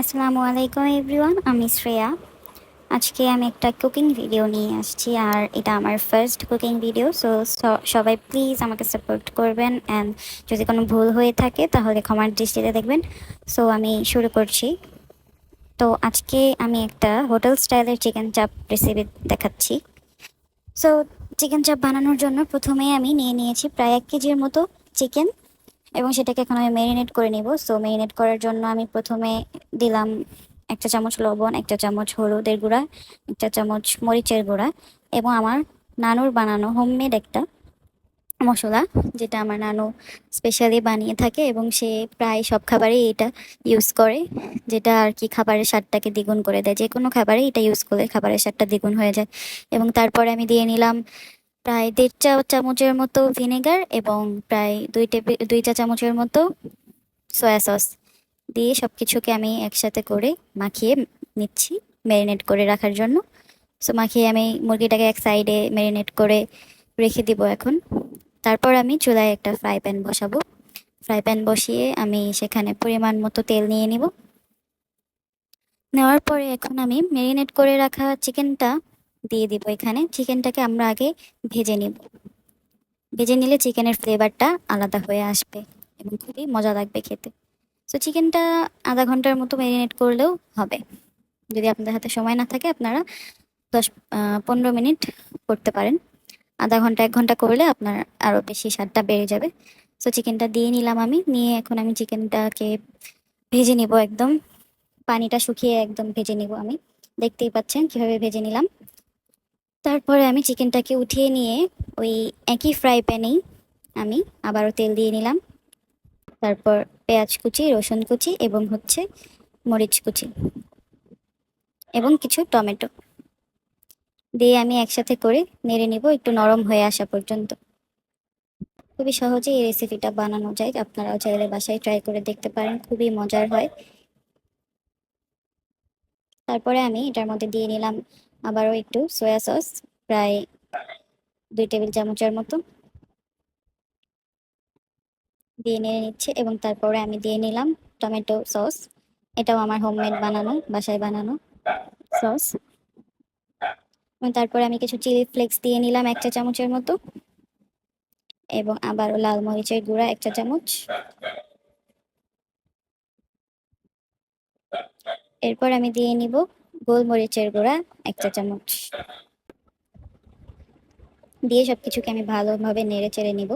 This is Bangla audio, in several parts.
আসসালামু আলাইকুম এভরিওয়ান, আমি শ্রেয়া। আজকে আমি একটা কুকিং ভিডিও নিয়ে আসছি, আর এটা আমার ফার্স্ট কুকিং ভিডিও। সো সবাই প্লিজ আমাকে সাপোর্ট করবেন, অ্যান্ড যদি কোনো ভুল হয়ে থাকে তাহলে ক্ষমার দৃষ্টিতে দেখবেন। সো আমি শুরু করছি। তো আজকে আমি একটা হোটেল স্টাইলের চিকেন চাপ রেসিপি দেখাচ্ছি। সো চিকেন চাপ বানানোর জন্য প্রথমেই আমি নিয়ে নিয়েছি প্রায় 1 কেজির মতো চিকেন, এবং সেটাকে এখন আমি ম্যারিনেট করে নিব। সো ম্যারিনেট করার জন্য আমি প্রথমে দিলাম 1 চা চামচ লবণ, 1 চা চামচ হলুদের গুঁড়া, 1 চা চামচ মরিচের গুঁড়া, এবং আমার নানুর বানানো হোমমেড একটা মশলা, যেটা আমার নানু স্পেশালি বানিয়ে থাকে এবং সে প্রায় সব খাবারেই এটা ইউজ করে, যেটা আর কি খাবারের স্বাদটাকে দ্বিগুণ করে দেয়। যে কোনো খাবারে এটা ইউজ করলে খাবারের স্বাদটা দ্বিগুণ হয়ে যায়। এবং তারপরে আমি দিয়ে নিলাম প্রায় 1.5 চা চামচের মতো ভিনেগার, এবং প্রায় 2 চা চামচের মতো সয়া সস দিয়ে সবকিছুকে আমি একসাথে করে মাখিয়ে নিচ্ছি ম্যারিনেট করে রাখার জন্য। সো মাখিয়ে আমি মুরগিটাকে এক সাইডে ম্যারিনেট করে রেখে দিব এখন। তারপর আমি চুলায় একটা ফ্রাই প্যান বসাবো। ফ্রাই প্যান বসিয়ে আমি সেখানে পরিমাণ মতো তেল নিয়ে নিব। নেওয়ার পরে এখন আমি ম্যারিনেট করে রাখা চিকেনটা দিয়ে দিব এখানে। চিকেনটাকে আমরা আগে ভেজে নিব। ভেজে নিলে চিকেনের ফ্লেভারটা আলাদা হয়ে আসবে এবং খুবই মজা লাগবে খেতে। সো চিকেনটা আধা ঘন্টার মতো ম্যারিনেট করলেও হবে। যদি আপনাদের হাতে সময় না থাকে আপনারা 10-15 মিনিট করতে পারেন। আধা ঘন্টা 1 ঘন্টা করলে আপনার আরও বেশি স্বাদটা বেড়ে যাবে। সো চিকেনটা দিয়ে নিলাম আমি, নিয়ে এখন আমি চিকেনটাকে ভেজে নিব একদম। পানিটা শুকিয়ে একদম ভেজে নিব আমি। দেখতেই পাচ্ছেন কিভাবে ভেজে নিলাম। তারপরে আমি চিকেনটাকে উঠিয়ে নিয়ে ওই একই ফ্রাই প্যানেই আমি আবারও তেল দিয়ে নিলাম। তারপর পেঁয়াজ কুচি, রসুন কুচি, এবং মরিচ কুচি, এবং কিছু টমেটো দিয়ে আমি একসাথে করে নেড়ে নিব একটু নরম হয়ে আসা পর্যন্ত। খুবই সহজে এই রেসিপিটা বানানো যায়, আপনারাও চাইলে বাসায় ট্রাই করে দেখতে পারেন, খুবই মজার হয়। তারপরে আমি এটার মধ্যে দিয়ে নিলাম আবারও একটু সয়া সস, প্রায় 2 টেবিল চামচের মতো দিয়ে নেড়ে নিচ্ছে। এবং তারপরে আমি দিয়ে নিলাম টমেটো সস। এটাও আমার হোমমেড বানানো, বাসায় বানানো সস। এবং তারপরে আমি কিছু চিলি ফ্লেক্স দিয়ে নিলাম 1 চা চামচের মতো, এবং আবারও লাল মরিচের গুঁড়া 1 চা চামচ। এরপর আমি দিয়ে নিব গোলমরিচের গুঁড়া 1 চা চামচ। দিয়ে সবকিছুকে আমি ভালোভাবে নেড়ে চেড়ে নিব।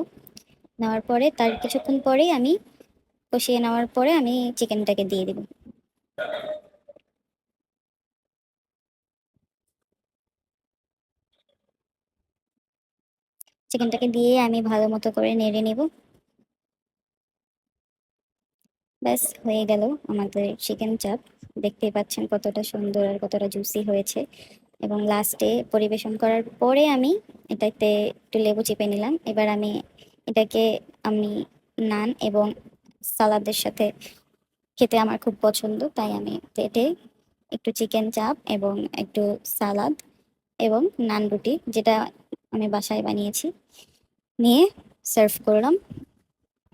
নেওয়ার পরে তার কিছুক্ষণ পরেই আমি কষিয়ে নেওয়ার পরে আমি চিকেনটাকে দিয়ে দিব। চিকেনটাকে দিয়ে আমি ভালো মতো করে নেড়ে নিব। ব্যাস হয়ে গেল আমাদের চিকেন চাপ। দেখতেই পাচ্ছেন কতটা সুন্দর আর কতটা জুসি হয়েছে। এবং লাস্টে পরিবেশন করার পরে আমি এটাতে একটু লেবু চিপে নিলাম। এবার এটাকে আমি নান এবং সালাদের সাথে খেতে আমার খুব পছন্দ, তাই আমি প্লেটে একটু চিকেন চাপ এবং একটু সালাদ এবং নান রুটি, যেটা আমি বাসায় বানিয়েছি, নিয়ে সার্ভ করলাম।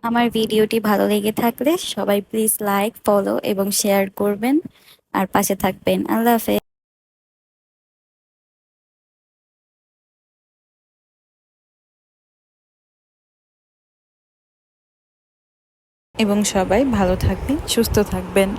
আমার ভিডিওটি ভালো লেগে থাকলে সবাই প্লিজ লাইক, ফলো এবং শেয়ার করবেন, আর পাশে থাকবেন। আল্লাহ হাফেজ। এবং সবাই ভালো থাকবেন, সুস্থ থাকবেন।